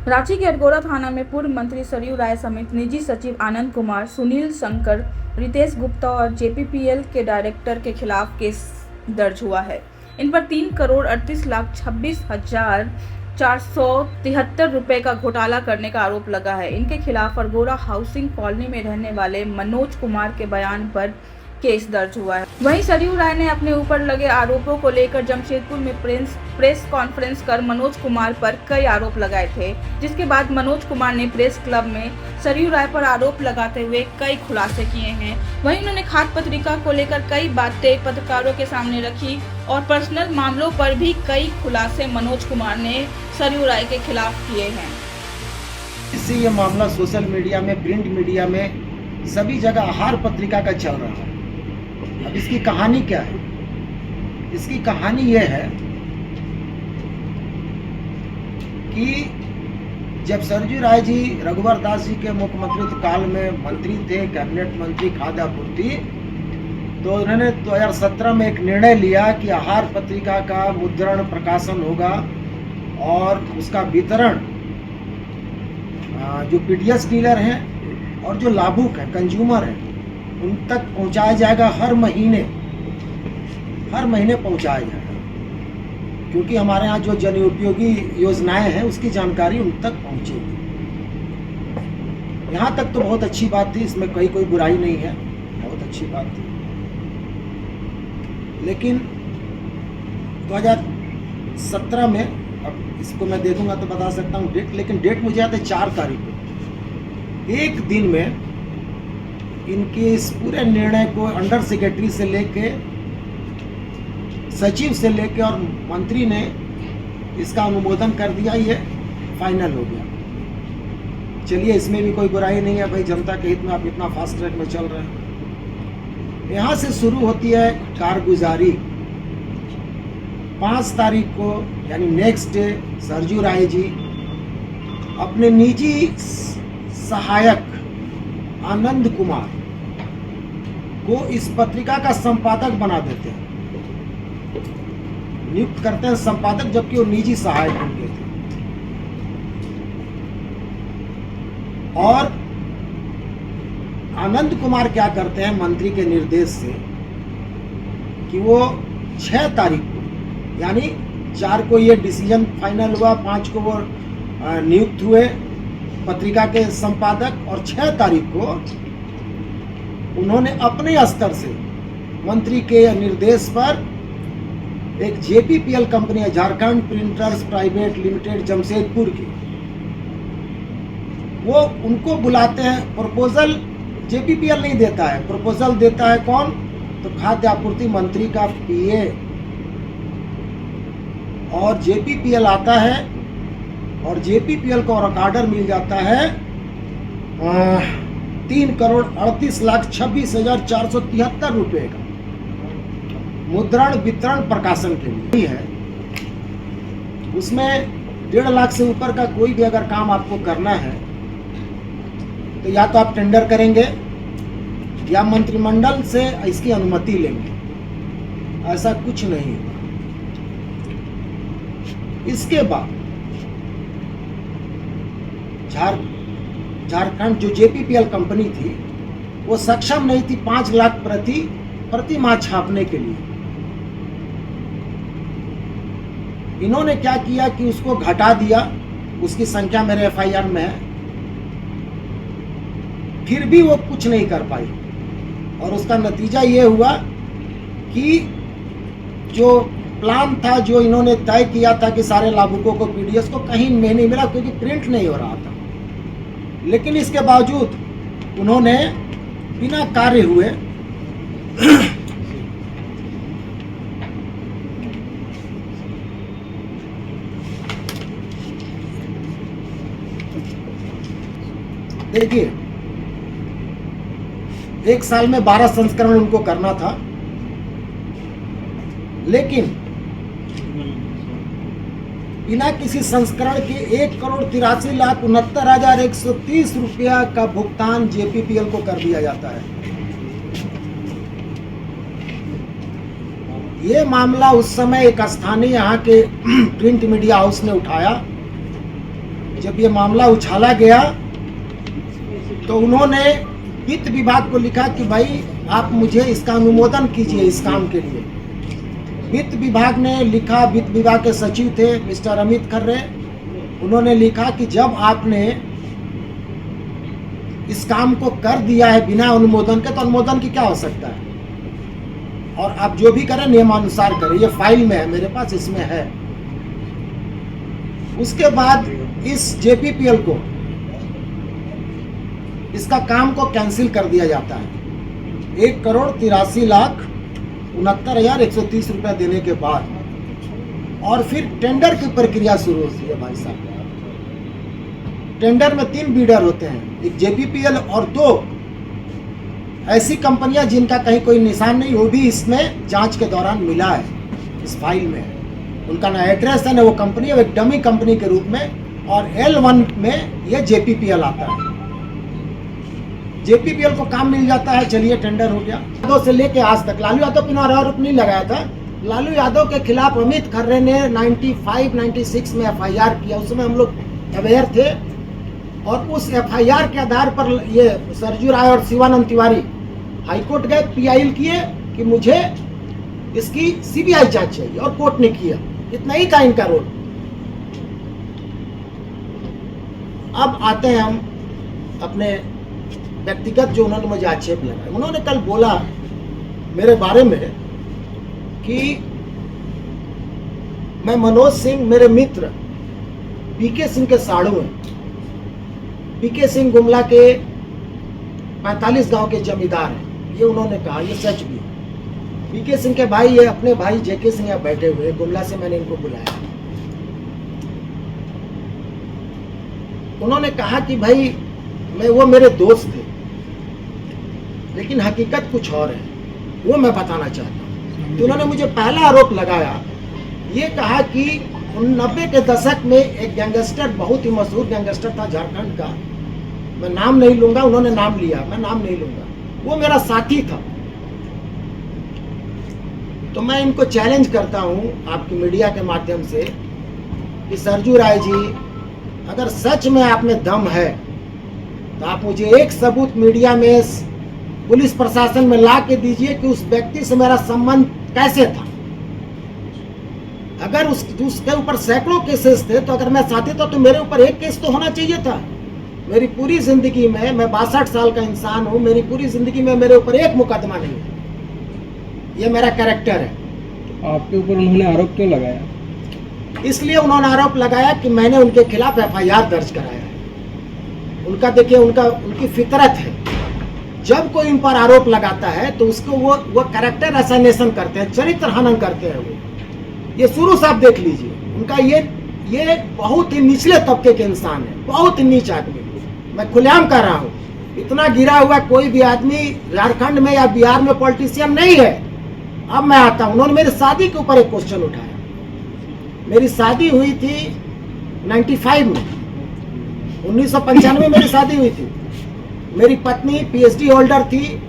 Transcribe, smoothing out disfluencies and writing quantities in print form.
रांची के अरगोड़ा थाना में पूर्व मंत्री सरयू राय समेत निजी सचिव आनंद कुमार, सुनील शंकर, रितेश गुप्ता और जेपीपीएल के डायरेक्टर के खिलाफ केस दर्ज हुआ है। इन पर 3,38,26,473 रुपए का घोटाला करने का आरोप लगा है। इनके खिलाफ अरगोड़ा हाउसिंग कॉलोनी में रहने वाले मनोज कुमार के बयान पर केस दर्ज हुआ है। वहीं सरयू राय ने अपने ऊपर लगे आरोपों को लेकर जमशेदपुर में प्रेस कॉन्फ्रेंस कर मनोज कुमार पर कई आरोप लगाए थे, जिसके बाद मनोज कुमार ने प्रेस क्लब में सरयू राय पर आरोप लगाते हुए कई खुलासे किए हैं। वहीं उन्होंने खाद्य पत्रिका को लेकर कई बातें पत्रकारों के सामने रखी और पर्सनल मामलों पर भी कई खुलासे मनोज कुमार ने सरयू राय के खिलाफ किए हैं। इससे ये मामला सोशल मीडिया में, प्रिंट मीडिया में, सभी जगह आहार पत्रिका का चल रहा है। अब इसकी कहानी क्या है? इसकी कहानी यह है कि जब सरयू राय जी रघुवर दास जी के मुख्यमंत्री काल में मंत्री थे, कैबिनेट मंत्री खाद्य आपूर्ति, तो उन्होंने 2017 में एक निर्णय लिया कि आहार पत्रिका का मुद्रण प्रकाशन होगा और उसका वितरण जो पीडीएस डीलर हैं और जो लाभुक हैं, कंज्यूमर हैं, उन तक पहुंचाया जाएगा। हर महीने पहुंचाया जाएगा, क्योंकि हमारे यहाँ जो जन उपयोगी योजनाएं हैं उसकी जानकारी उन तक पहुंचेगी। यहाँ तक तो बहुत अच्छी बात थी, इसमें कोई बुराई नहीं है, बहुत अच्छी बात थी। लेकिन 2017 में, अब इसको मैं देखूंगा तो बता सकता हूँ डेट, लेकिन डेट मुझे याद है 4 तारीख को, एक दिन में इनके इस पूरे निर्णय को अंडर सेक्रेटरी से लेके, सचिव से लेके और मंत्री ने इसका अनुमोदन कर दिया, ये फाइनल हो गया। चलिए, इसमें भी कोई बुराई नहीं है भाई, जनता के हित में आप इतना फास्ट ट्रैक में चल रहे हैं। यहाँ से शुरू होती है कारगुजारी। 5 तारीख को यानी नेक्स्ट डे सरयू राय जी अपने निजी सहायक आनंद कुमार को इस पत्रिका का संपादक बना देते हैं, नियुक्त करते हैं संपादक, जबकि वो निजी सहायक उनके थे। और आनंद कुमार क्या करते हैं मंत्री के निर्देश से कि वो 6 तारीख को, यानी 4 को ये डिसीजन फाइनल हुआ, 5 को वो नियुक्त हुए पत्रिका के संपादक, और 6 तारीख को उन्होंने अपने स्तर से मंत्री के निर्देश पर एक जेपीपीएल कंपनी है, Jharkhand printers private limited Jamshedpur की, वो उनको बुलाते हैं। प्रपोजल जेपीपीएल नहीं देता है, प्रपोजल देता है कौन? तो खाद्य आपूर्ति मंत्री का पीए, और जेपीपीएल आता है और जेपीपीएल को ऑर्डर मिल जाता है 3,38,26,473 रुपए का मुद्रण वितरण प्रकाशन के लिए है। उसमें 1.5 लाख से ऊपर का कोई भी अगर काम आपको करना है तो या तो आप टेंडर करेंगे या मंत्रिमंडल से इसकी अनुमति लेंगे, ऐसा कुछ नहीं। इसके बाद झारखंड जो जेपीपीएल कंपनी थी वो सक्षम नहीं थी 5 लाख प्रति माह छापने के लिए। इन्होंने क्या किया कि उसको घटा दिया, उसकी संख्या मेरे एफआईआर में है, फिर भी वो कुछ नहीं कर पाई। और उसका नतीजा ये हुआ कि जो प्लान था, जो इन्होंने तय किया था कि सारे लाभुकों को पीडीएस को, कहीं में नहीं मिला, क्योंकि प्रिंट नहीं हो रहा था। लेकिन इसके बावजूद उन्होंने बिना कार्य हुए देखिए, 1 साल में 12 संस्करण उनको करना था, लेकिन बिना किसी संस्करण के 1,83,69,130 रुपया का भुगतान जेपीपीएल को कर दिया जाता है। ये मामला उस समय एक स्थानीय यहाँ के प्रिंट मीडिया हाउस ने उठाया, जब ये मामला उछाला गया तो उन्होंने वित्त विभाग को लिखा कि भाई आप मुझे इसका अनुमोदन कीजिए इस काम के लिए। वित्त विभाग ने लिखा, वित्त विभाग के सचिव थे मिस्टर अमित खर्रे, उन्होंने लिखा कि जब आपने इस काम को कर दिया है बिना अनुमोदन के, तो अनुमोदन की क्या हो सकता है, और आप जो भी करें नियमानुसार करें। ये फाइल में है मेरे पास, इसमें है। उसके बाद इस JPPL को, इसका काम को कैंसिल कर दिया जाता है 1,83,69,130 रुपया देने के बाद, और फिर टेंडर की प्रक्रिया शुरू होती है। भाई साहब, टेंडर में 3 बीडर होते हैं, एक JPPL और 2 ऐसी कंपनियां जिनका कहीं कोई निशान नहीं, वो भी इसमें जांच के दौरान मिला है, इस फाइल में। उनका ना एड्रेस है ना वो कंपनी है, एक डमी कंपनी के रूप में, और L1 में ये JPPL आता है। JPPL को काम मिल जाता है, चलिए टेंडर हो गया। यादव से लेके आज तक लालू यादव पर आरोप नहीं लगाया था। लालू यादव के खिलाफ अमित खर्रे ने 95-96 में FIR किया, उसमें हम लोग अवेयर थे, और उस FIR के आधार पर ये सरजू राय और शिवानंद तिवारी हाईकोर्ट गए, PIL किए कि मुझे इसकी CBI जांच चाहिए, और कोर्ट ने किया। इतना ही था इनका रोल। अब आते हैं हम अपने व्यक्तिगत, जो उन्होंने मुझे आक्षेप लगाया। उन्होंने कल बोला मेरे बारे में कि मैं मनोज सिंह, मेरे मित्र PK सिंह के साड़ू हैं। PK सिंह गुमला के 45 गांव के जमींदार हैं, ये उन्होंने कहा। ये सच भी है। PK सिंह के भाई, ये अपने भाई JK सिंह यहाँ बैठे हुए, गुमला से मैंने इनको बुलाया। उन्होंने कहा कि भाई वो मेरे दोस्त थे, लेकिन हकीकत कुछ और है, वो मैं बताना चाहता हूँ। तो उन्होंने मुझे पहला आरोप लगाया, ये कहा कि 90 के दशक में एक गैंगस्टर, बहुत ही मशहूर गैंगस्टर था झारखंड का, मैं नाम नहीं लूंगा, उन्होंने नाम लिया, मैं नाम नहीं लूंगा, वो मेरा साथी था। तो मैं इनको चैलेंज करता हूं आपकी मीडिया के माध्यम से कि सरजू राय जी, अगर सच में आप में दम है तो आप मुझे एक सबूत मीडिया में, पुलिस प्रशासन में ला के दीजिए कि उस व्यक्ति से मेरा संबंध कैसे था। अगर उसके ऊपर सैकड़ों केसेस थे, तो अगर मैं साथी था तो मेरे ऊपर एक केस तो होना चाहिए था। मेरी पूरी जिंदगी में, मैं 62 साल का इंसान हूं, मेरी पूरी जिंदगी में मेरे ऊपर एक मुकदमा नहीं है। ये मेरा कैरेक्टर है। आपके ऊपर उन्होंने आरोप क्यों लगाया? इसलिए उन्होंने आरोप लगाया कि मैंने उनके खिलाफ FIR दर्ज कराया है। उनका देखिए, उनकी फितरत है, जब कोई इन पर आरोप लगाता है तो उसको वो कैरेक्टर असैसिनेशन करते हैं, चरित्र हनन करते हैं। वो ये शुरू से आप देख लीजिए, उनका ये बहुत ही निचले तबके के इंसान है, बहुत ही नीच आदमी। मैं खुलेआम कर रहा हूँ, इतना गिरा हुआ कोई भी आदमी झारखंड में या बिहार में पॉलिटिशियन नहीं है। अब मैं आता हूँ, उन्होंने मेरी शादी के ऊपर एक क्वेश्चन उठाया। मेरी शादी हुई थी 95 में, 1995 में मेरी शादी हुई थी। मेरी पत्नी PhD होल्डर थी।